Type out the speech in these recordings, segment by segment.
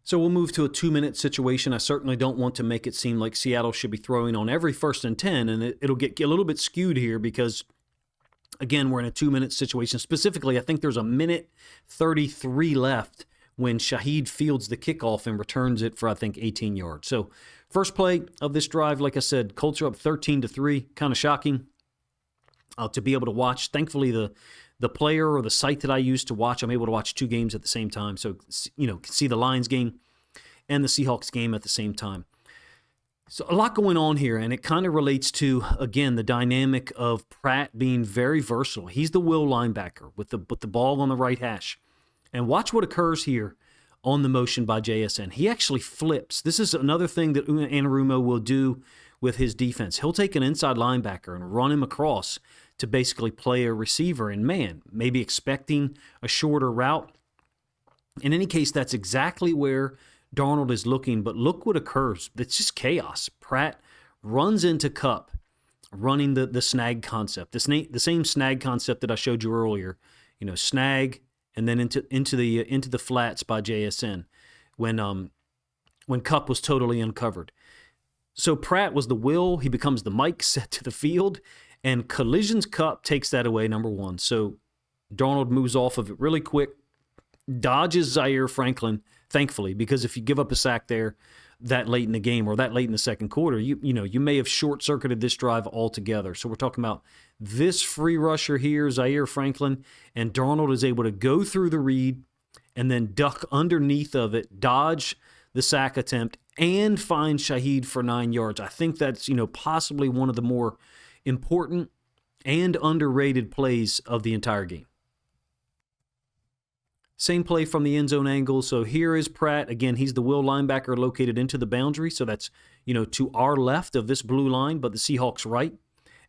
So we'll move to a 2-minute situation. I certainly don't want to make it seem like Seattle should be throwing on every 1st and 10, and it'll get a little bit skewed here because, again, we're in a 2-minute situation. Specifically, I think there's a minute 33 left when Shaheed fields the kickoff and returns it for, I think, 18 yards. So first play of this drive, like I said, Colts are up 13-3, kind of shocking to be able to watch. Thankfully, the player or the site that I use to watch, I'm able to watch 2 games at the same time. So, can see the Lions game and the Seahawks game at the same time. So a lot going on here, and it kind of relates to, again, the dynamic of Pratt being very versatile. He's the will linebacker with the ball on the right hash. And watch what occurs here on the motion by JSN. He actually flips. This is another thing that Anarumo will do with his defense. He'll take an inside linebacker and run him across to basically play a receiver in man, maybe expecting a shorter route. In any case, that's exactly where Darnold is looking, but look what occurs. It's just chaos. Pratt runs into Kupp, running the snag concept, the same snag concept that I showed you earlier. Snag and then into the flats by JSN when Kupp was totally uncovered. So Pratt was the will. He becomes the Mike set to the field, and collisions Kupp takes that away, number one. So Darnold moves off of it really quick, dodges Zaire Franklin, thankfully, because if you give up a sack there that late in the game or that late in the second quarter, you may have short-circuited this drive altogether. So we're talking about this free rusher here, Zaire Franklin, and Darnold is able to go through the read and then duck underneath of it, dodge the sack attempt, and find Shaheed for 9 yards. I think that's, possibly one of the more important and underrated plays of the entire game. Same play from the end zone angle. So here is Pratt. Again, he's the will linebacker located into the boundary. So that's, to our left of this blue line, but the Seahawks right.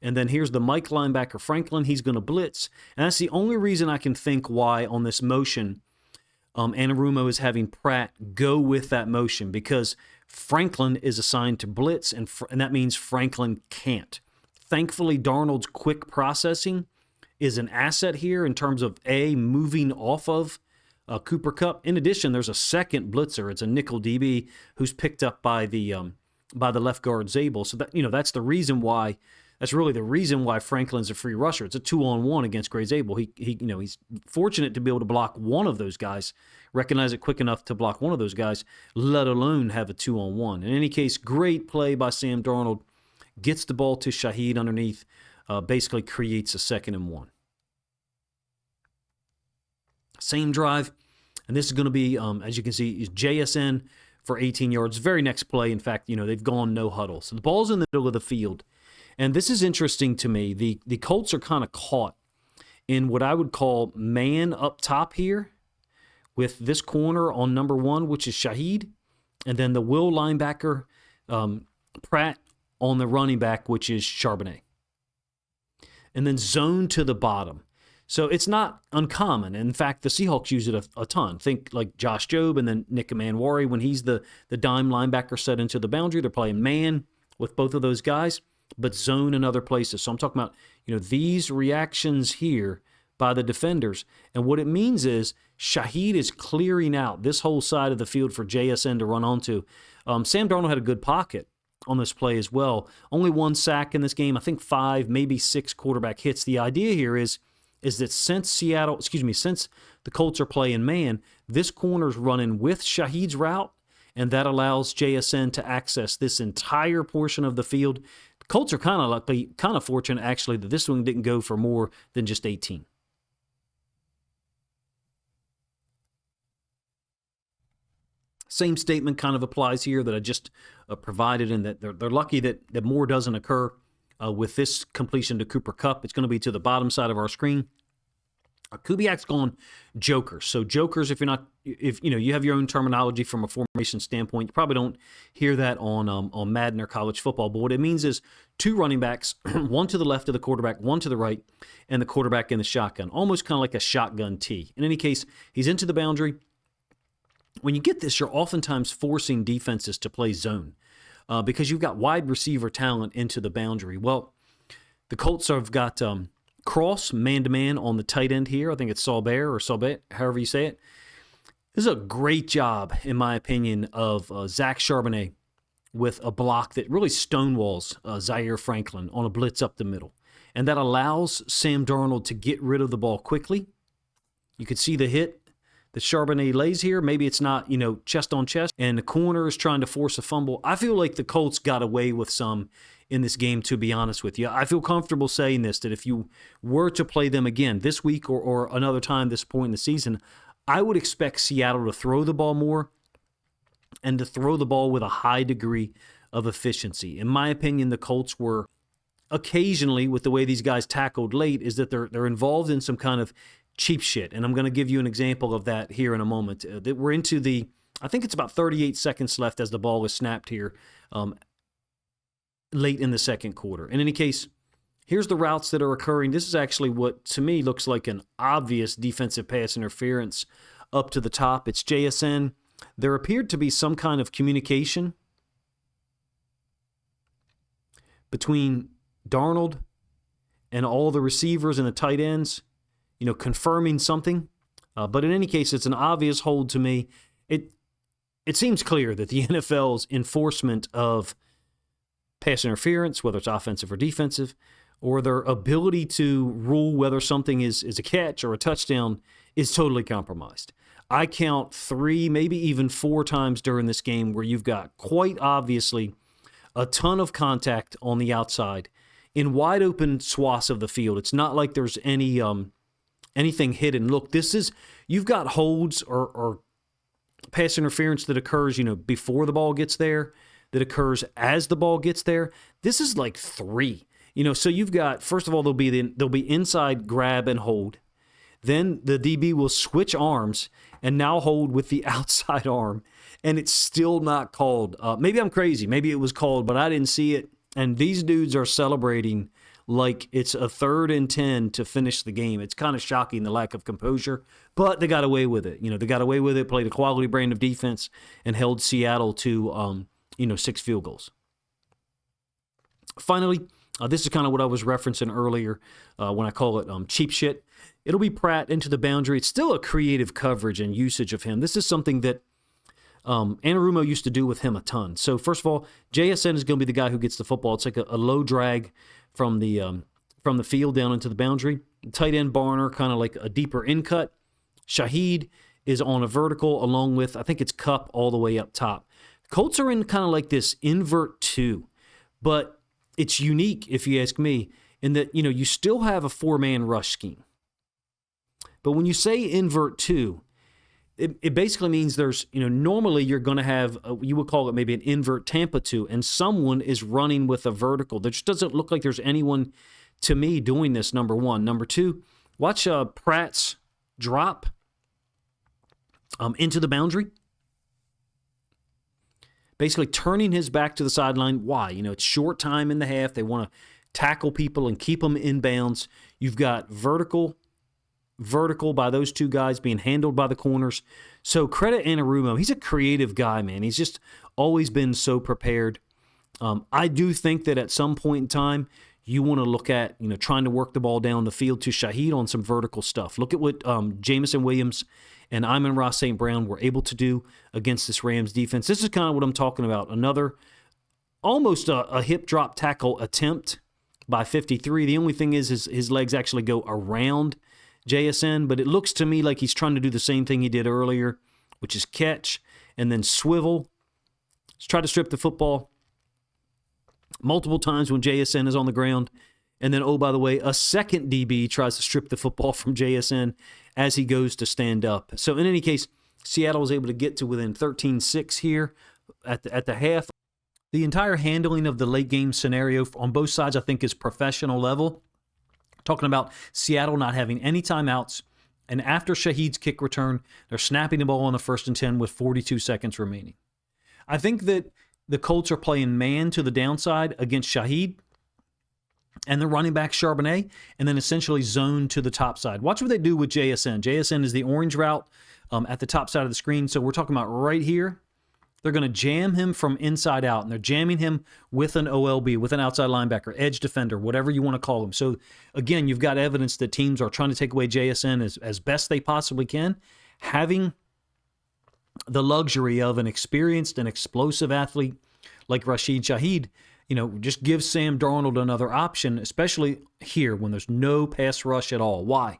And then here's the Mike linebacker, Franklin. He's going to blitz. And that's the only reason I can think why on this motion Anarumo is having Pratt go with that motion, because Franklin is assigned to blitz, and that means Franklin can't. Thankfully, Darnold's quick processing is an asset here in terms of, moving off of Cooper Kupp. In addition, there's a second blitzer. It's a nickel DB who's picked up by the left guard Zabel. So that that's the reason why. That's really the reason why Franklin's a free rusher. It's a 2-on-1 against Gray Zabel. He's fortunate to be able to block one of those guys, recognize it quick enough to block one of those guys, let alone have a 2-on-1. In any case, great play by Sam Darnold. Gets the ball to Shaheed underneath, basically creates a 2nd and 1. Same drive, and this is going to be, as you can see, is JSN for 18 yards. Very next play, in fact, they've gone no huddle. So the ball's in the middle of the field. And this is interesting to me. The Colts are kind of caught in what I would call man up top here with this corner on number 1, which is Shaheed, and then the will linebacker, Pratt, on the running back, which is Charbonnet. And then zone to the bottom. So it's not uncommon. In fact, the Seahawks use it a ton. Think like Josh Jobe and then Nick Manwari when he's the dime linebacker set into the boundary. They're playing man with both of those guys, but zone in other places. So I'm talking about, these reactions here by the defenders. And what it means is Shaheed is clearing out this whole side of the field for JSN to run onto. Sam Darnold had a good pocket on this play as well. Only 1 sack in this game. I think 5, maybe 6 quarterback hits. The idea here is that since the Colts are playing man, this corner's running with Shaheed's route, and that allows JSN to access this entire portion of the field. The Colts are kind of fortunate, actually, that this one didn't go for more than just 18. Same statement kind of applies here that I just provided, and that they're lucky that more doesn't occur with this completion to Cooper Kupp. It's going to be to the bottom side of our screen. Kubiak's gone jokers. So jokers, if you have your own terminology from a formation standpoint, you probably don't hear that on Madden or college football. But what it means is 2 running backs, one to the left of the quarterback, one to the right, and the quarterback in the shotgun. Almost kind of like a shotgun T. In any case, he's into the boundary. When you get this, you're oftentimes forcing defenses to play zone because you've got wide receiver talent into the boundary. Well, the Colts have got cross man-to-man on the tight end here. I think it's Saubert or Saubet, however you say it. This is a great job, in my opinion, of Zach Charbonnet with a block that really stonewalls Zaire Franklin on a blitz up the middle. And that allows Sam Darnold to get rid of the ball quickly. You can see the hit that Charbonnet lays here. Maybe it's not, chest on chest, and the corner is trying to force a fumble. I feel like the Colts got away with some in this game, to be honest with you. I feel comfortable saying this, that if you were to play them again this week or another time this point in the season, I would expect Seattle to throw the ball more and to throw the ball with a high degree of efficiency. In my opinion, the Colts were occasionally, with the way these guys tackled late, is that they're involved in some kind of cheap shit. And I'm going to give you an example of that here in a moment. We're into I think it's about 38 seconds left as the ball is snapped here late in the second quarter. In any case, here's the routes that are occurring. This is actually what, to me, looks like an obvious defensive pass interference up to the top. It's JSN. There appeared to be some kind of communication between Darnold and all the receivers and the tight ends, confirming something. But in any case, it's an obvious hold to me. It seems clear that the NFL's enforcement of pass interference, whether it's offensive or defensive, or their ability to rule whether something is a catch or a touchdown, is totally compromised. I count 3, maybe even 4 times during this game where you've got quite obviously a ton of contact on the outside in wide open swaths of the field. It's not like there's anything hidden. Look, you've got holds or pass interference that occurs, before the ball gets there, that occurs as the ball gets there. This is like 3. So you've got, first of all, there'll be inside grab and hold. Then the DB will switch arms and now hold with the outside arm, and it's still not called. Maybe I'm crazy. Maybe it was called, but I didn't see it. And these dudes are celebrating like it's a 3rd and 10 to finish the game. It's kind of shocking, the lack of composure, but they got away with it. They got away with it, played a quality brand of defense, and held Seattle to 6 field goals. Finally, this is kind of what I was referencing earlier when I call it cheap shit. It'll be Pratt into the boundary. It's still a creative coverage and usage of him. This is something that Anarumo used to do with him a ton. So first of all, JSN is going to be the guy who gets the football. It's like a low drag from the field down into the boundary. Tight end Barner, kind of like a deeper in cut. Shaheed is on a vertical along with, I think it's Kupp all the way up top. Colts are in kind of like this invert 2, but it's unique, if you ask me, in that, you still have a 4-man rush scheme. But when you say invert 2, it basically means there's, normally you're going to have, you would call it maybe an invert Tampa 2, and someone is running with a vertical. There just doesn't look like there's anyone, to me, doing this, number one. Number two, watch Pratt's drop into the boundary. Basically turning his back to the sideline. Why? It's short time in the half. They want to tackle people and keep them in bounds. You've got vertical by those 2 guys being handled by the corners. So credit Anarumo. He's a creative guy, man. He's just always been so prepared. I do think that at some point in time, you want to look at, trying to work the ball down the field to Shaheed on some vertical stuff. Look at what Jamison Williams and Amon-Ra St. Brown were able to do against this Rams defense. This is kind of what I'm talking about. Another almost a hip drop tackle attempt by 53. The only thing is his legs actually go around JSN, but it looks to me like he's trying to do the same thing he did earlier, which is catch and then swivel. Let's try to strip the football multiple times when JSN is on the ground. And then, oh, by the way, a second DB tries to strip the football from JSN as he goes to stand up. So in any case, Seattle was able to get to within 13-6 here at the half. The entire handling of the late game scenario on both sides, I think, is professional level. Talking about Seattle not having any timeouts, and after Shaheed's kick return, they're snapping the ball on the 1st and 10 with 42 seconds remaining. I think that the Colts are playing man to the downside against Shaheed and the running back Charbonnet, and then essentially zone to the top side. Watch what they do with JSN. JSN is the orange route at the top side of the screen. So we're talking about right here. They're going to jam him from inside out, and they're jamming him with an OLB, with an outside linebacker, edge defender, whatever you want to call him. So, again, you've got evidence that teams are trying to take away JSN as best they possibly can. Having the luxury of an experienced and explosive athlete like Rashid Shaheed, just give Sam Darnold another option, especially here when there's no pass rush at all. Why?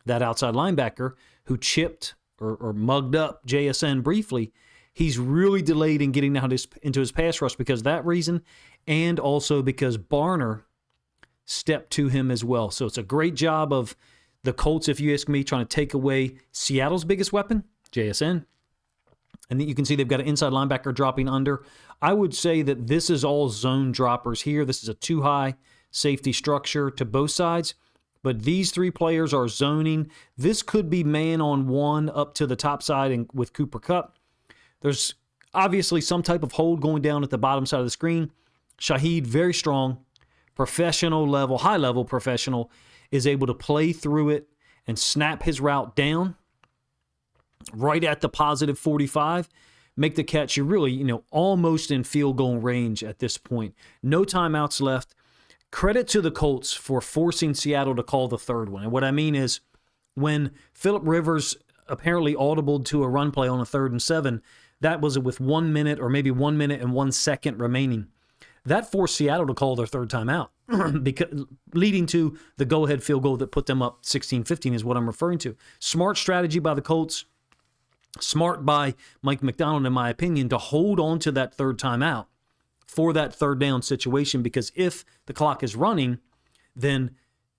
That outside linebacker who chipped or mugged up JSN briefly, he's really delayed in getting out into his pass rush because of that reason, and also because Barner stepped to him as well. So it's a great job of the Colts, if you ask me, trying to take away Seattle's biggest weapon, JSN. And then you can see they've got an inside linebacker dropping under. I would say that this is all zone droppers here. This is a too-high safety structure to both sides. But these three players are zoning. This could be man-on-one up to the top side and with Cooper Kupp. There's obviously some type of hold going down at the bottom side of the screen. Shaheed, very strong, professional level, high-level professional, is able to play through it and snap his route down right at the positive 45, make the catch. You're really, almost in field goal range at this point. No timeouts left. Credit to the Colts for forcing Seattle to call the third one. And what I mean is when Phillip Rivers apparently audibled to a run play on a 3rd and 7, that was with 1 minute or maybe 1 minute and 1 second remaining. That forced Seattle to call their third timeout, because leading to the go-ahead field goal that put them up 16-15 is what I'm referring to. Smart strategy by the Colts. Smart by Mike McDonald, in my opinion, to hold on to that third timeout for that third down situation, because if the clock is running, then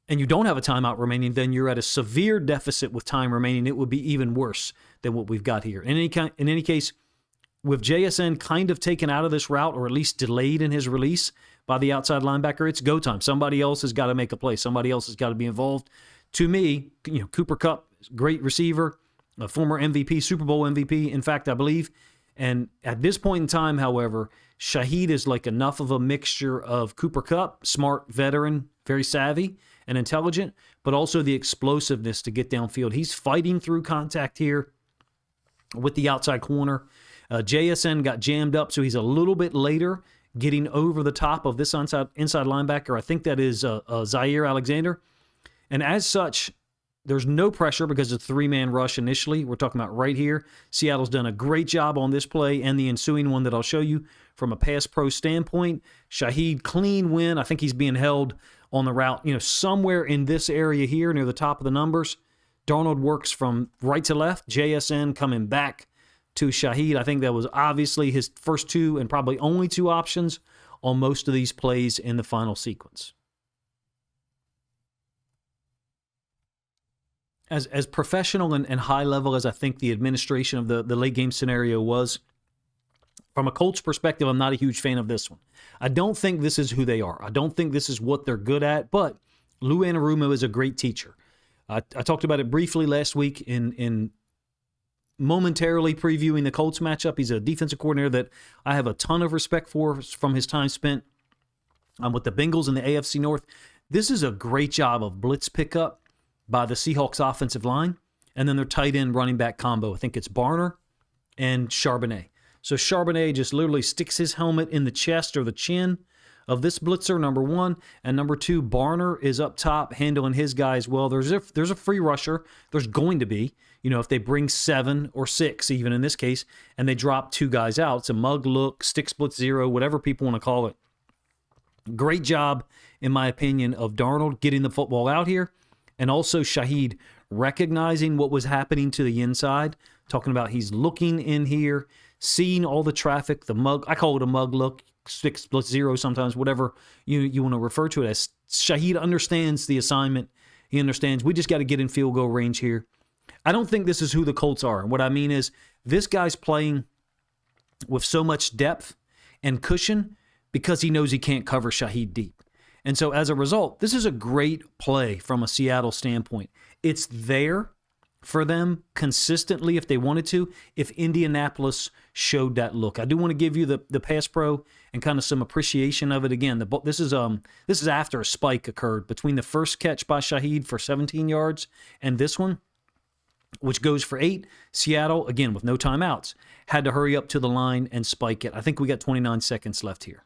and you don't have a timeout remaining, then you're at a severe deficit with time remaining. It would be even worse than what we've got here. In any case, with JSN kind of taken out of this route, or at least delayed in his release by the outside linebacker, it's go time. Somebody else has got to make a play. Somebody else has got to be involved. To me, Cooper Kupp, great receiver, a former MVP, Super Bowl MVP, in fact, I believe. And at this point in time, however, Shaheed is like enough of a mixture of Cooper Kupp, smart veteran, very savvy and intelligent, but also the explosiveness to get downfield. He's fighting through contact here with the outside corner. JSN got jammed up, so he's a little bit later getting over the top of this inside linebacker. I think that is Zaire Alexander. And as such, there's no pressure because it's a 3-man rush initially. We're talking about right here. Seattle's done a great job on this play and the ensuing one that I'll show you from a pass pro standpoint. Shaheed, clean win. I think he's being held on the route, somewhere in this area here near the top of the numbers. Darnold works from right to left. JSN coming back to Shaheed. I think that was obviously his first two and probably only two options on most of these plays in the final sequence. As professional and high level as I think the administration of the late game scenario was, from a Colts perspective, I'm not a huge fan of this one. I don't think this is who they are. I don't think this is what they're good at, but Lou Anarumo is a great teacher. I talked about it briefly last week in momentarily previewing the Colts matchup. He's a defensive coordinator that I have a ton of respect for from his time spent with the Bengals in the AFC North. This is a great job of blitz pickup by the Seahawks offensive line, and then their tight end running back combo. I think it's Barner and Charbonnet. So Charbonnet just literally sticks his helmet in the chest or the chin of this blitzer, number one, and number two, Barner is up top handling his guys well. There's a free rusher. There's going to be, if they bring 7 or 6, even in this case, and they drop 2 guys out. It's a mug look, stick split zero, whatever people want to call it. Great job, in my opinion, of Darnold getting the football out here. And also Shaheed recognizing what was happening to the inside, talking about he's looking in here, seeing all the traffic, the mug, I call it a mug look, 6+0 sometimes, whatever you want to refer to it as. Shaheed understands the assignment. He understands we just got to get in field goal range here. I don't think this is who the Colts are. And what I mean is this guy's playing with so much depth and cushion because he knows he can't cover Shaheed deep. And so as a result, this is a great play from a Seattle standpoint. It's there for them consistently if they wanted to, if Indianapolis showed that look. I do want to give you the pass pro and kind of some appreciation of it. Again, this is after a spike occurred between the first catch by Shaheed for 17 yards and this one, which goes for 8. Seattle, again, with no timeouts, had to hurry up to the line and spike it. I think we got 29 seconds left here.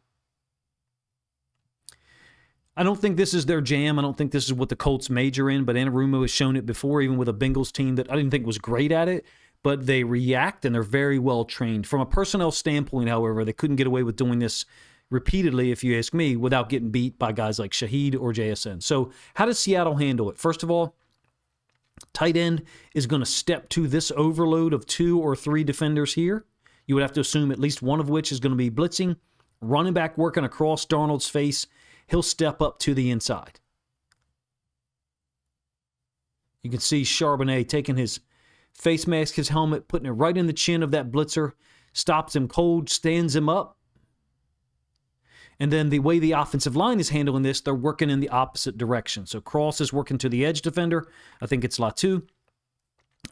I don't think this is their jam. I don't think this is what the Colts major in, but Anarumo has shown it before, even with a Bengals team that I didn't think was great at it. but they react and they're very well trained. From a personnel standpoint, however, they couldn't get away with doing this repeatedly, if you ask me, without getting beat by guys like Shaheed or JSN. So how does Seattle handle it? First of all, tight end is going to step to this overload of 2 or 3 defenders here. You would have to assume at least one of which is going to be blitzing. Running back working across Darnold's face. He'll step up to the inside. You can see Charbonnet taking his face mask, his helmet, putting it right in the chin of that blitzer, stops him cold, stands him up. And then the way the offensive line is handling this, they're working in the opposite direction. So Cross is working to the edge defender. I think it's Latu.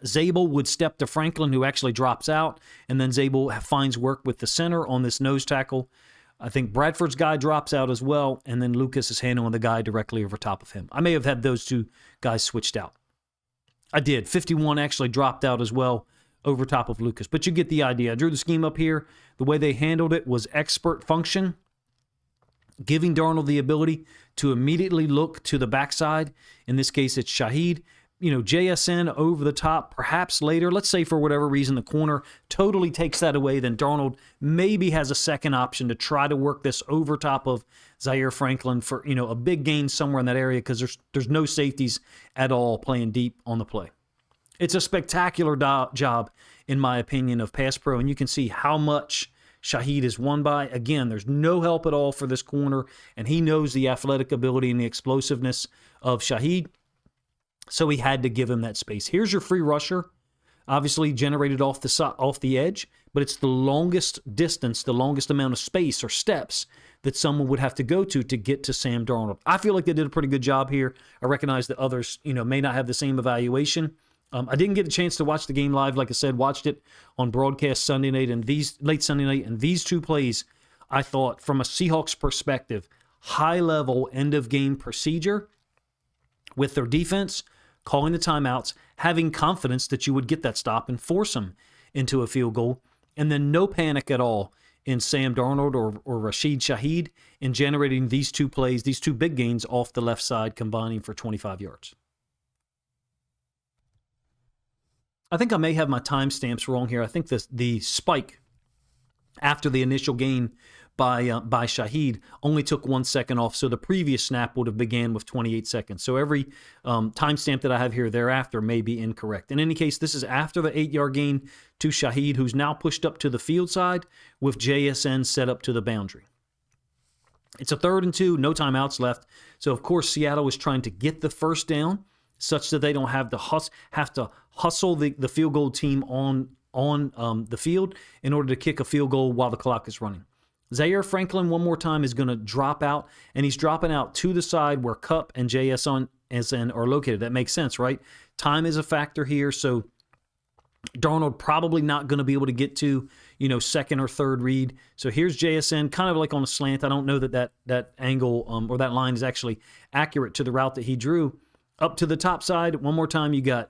Zabel would step to Franklin, who actually drops out, and then Zabel finds work with the center on this nose tackle. I think Bradford's guy drops out as well, and then Lucas is handling the guy directly over top of him. I may have had those 2 guys switched out. I did. 51 actually dropped out as well over top of Lucas. But you get the idea. I drew the scheme up here. The way they handled it was expert function, giving Darnold the ability to immediately look to the backside. In this case, it's Shaheed. JSN over the top, perhaps later. Let's say for whatever reason the corner totally takes that away, then Darnold maybe has a second option to try to work this over top of Zaire Franklin for a big gain somewhere in that area, because there's no safeties at all playing deep on the play. It's a spectacular job, in my opinion, of pass pro, and you can see how much Shaheed is won by. Again, there's no help at all for this corner, and he knows the athletic ability and the explosiveness of Shaheed. So he had to give him that space. Here's your free rusher, obviously generated off the edge, but it's the longest distance, the longest amount of space or steps that someone would have to go to get to Sam Darnold. I feel like they did a pretty good job here. I recognize that others, may not have the same evaluation. I didn't get a chance to watch the game live. Like I said, watched it on broadcast Sunday night and late Sunday night, and these 2 plays, I thought, from a Seahawks perspective, high-level end-of-game procedure with their defense, calling the timeouts, having confidence that you would get that stop and force them into a field goal, and then no panic at all in Sam Darnold or Rashid Shaheed in generating these 2 plays, these 2 big gains off the left side, combining for 25 yards. I think I may have my timestamps wrong here. I think the spike after the initial gain by Shaheed only took 1 second off, so the previous snap would have began with 28 seconds. So every timestamp that I have here thereafter may be incorrect. In any case, this is after the 8-yard gain to Shaheed, who's now pushed up to the field side with JSN set up to the boundary. It's a 3rd and 2, no timeouts left. So, of course, Seattle is trying to get the first down such that they don't have to hustle the field goal team on the field in order to kick a field goal while the clock is running. Zaire Franklin, one more time, is going to drop out, and he's dropping out to the side where Kupp and JSN are located. That makes sense, right? Time is a factor here, so Darnold probably not going to be able to get to, second or third read. So here's JSN, kind of like on a slant. I don't know that angle or that line is actually accurate to the route that he drew. Up to the top side, one more time, you got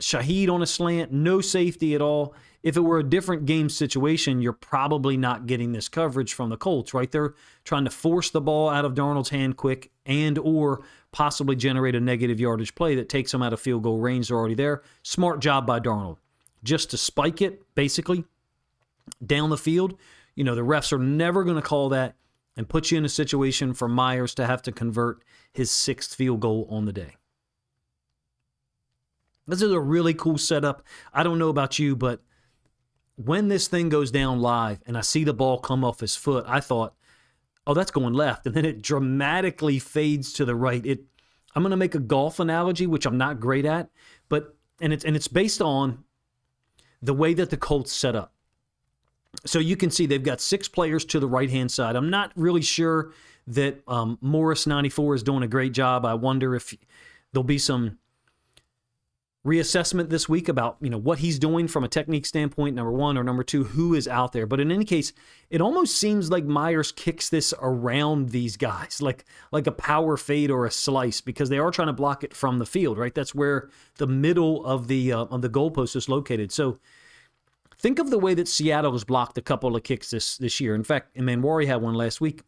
Shaheed on a slant, no safety at all. If it were a different game situation, you're probably not getting this coverage from the Colts, right? They're trying to force the ball out of Darnold's hand quick and or possibly generate a negative yardage play that takes them out of field goal range. They're already there. Smart job by Darnold. Just to spike it, basically, down the field. The refs are never going to call that and put you in a situation for Myers to have to convert his 6th field goal on the day. This is a really cool setup. I don't know about you, but when this thing goes down live and I see the ball come off his foot, I thought, oh, that's going left. And then it dramatically fades to the right. I'm going to make a golf analogy, which I'm not great at, but it's based on the way that the Colts set up. So you can see they've got 6 players to the right-hand side. I'm not really sure that Morris 94 is doing a great job. I wonder if there'll be some reassessment this week about what he's doing from a technique standpoint, number 1, or number 2, who is out there. But in any case, it almost seems like Myers kicks this around these guys, like a power fade or a slice, because they are trying to block it from the field, right? That's where the middle of the goalpost is located. So think of the way that Seattle has blocked a couple of kicks this year. In fact, Manwari had one last week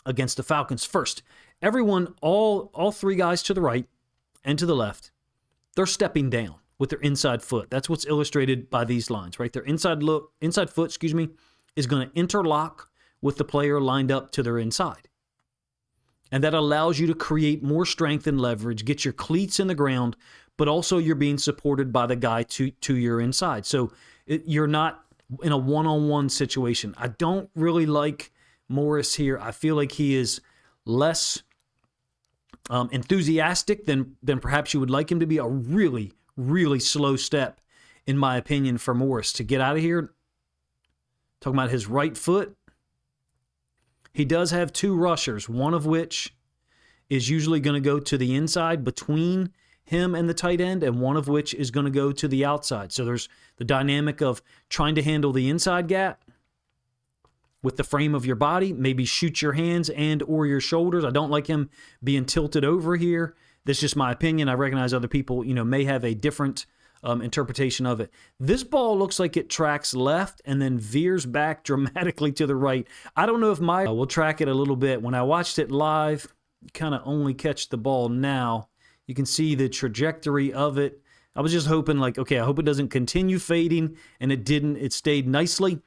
against the Falcons. First, everyone, all 3 guys to the right and to the left, they're stepping down. with their inside foot. That's what's illustrated by these lines, right? Their inside foot, is going to interlock with the player lined up to their inside. And that allows you to create more strength and leverage, get your cleats in the ground, but also you're being supported by the guy to your inside. So you're not in a one-on-one situation. I don't really like Morris here. I feel like he is less enthusiastic than perhaps you would like him to be. A really, really slow step, in my opinion, for Morris to get out of here. Talking about his right foot. He does have two rushers, one of which is usually going to go to the inside between him and the tight end, and one of which is going to go to the outside. So there's the dynamic of trying to handle the inside gap with the frame of your body, maybe shoot your hands and or your shoulders. I don't like him being tilted over here. That's just my opinion. I recognize other people, may have a different interpretation of it. This ball looks like it tracks left and then veers back dramatically to the right. I don't know if we'll track it a little bit. When I watched it live, kind of only catch the ball now. You can see the trajectory of it. I was just hoping I hope it doesn't continue fading, and it didn't. It stayed nicely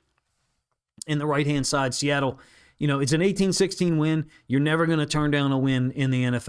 in the right-hand side. Seattle, it's an 18-16 win. You're never going to turn down a win in the NFL.